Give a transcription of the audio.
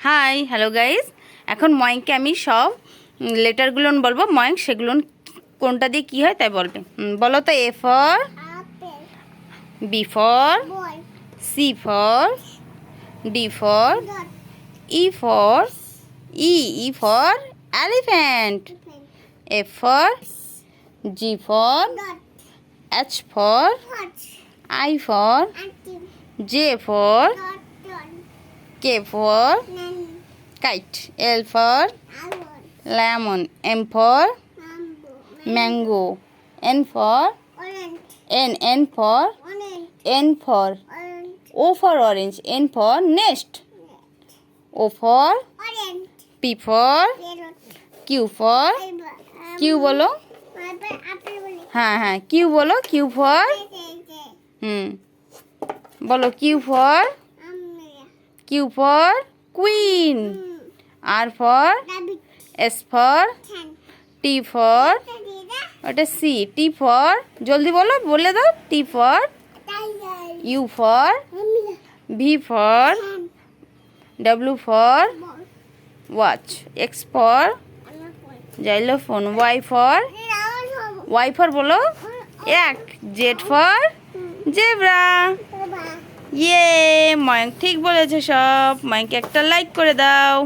Hi hello guys, এখন ময়ঙ্ককে আমি সব লেটারগুলো বলবো। ময়ঙ্ক সেগুলো কোনটা দিয়ে কী হয় তাই বলবে। বলো তো। A for B for C for D for E for elephant. F for G for H for I for J for K for kite. L for lemon. M for mango. N for N for O for orange. N for nest. O for P for Q for Q বলো। হ্যাঁ Q বলো। Q for বলো Q for queen. R for S for T for ওটা C. T for জলদি বলো, বলে দাও। T for U for V for W for watch. X for xylophone. Y for বলো এক. Z for zebra. ইয়ে, ময়ঙ্ক ঠিক বলেছে সব। ময়ঙ্ককে একটা লাইক করে দাও।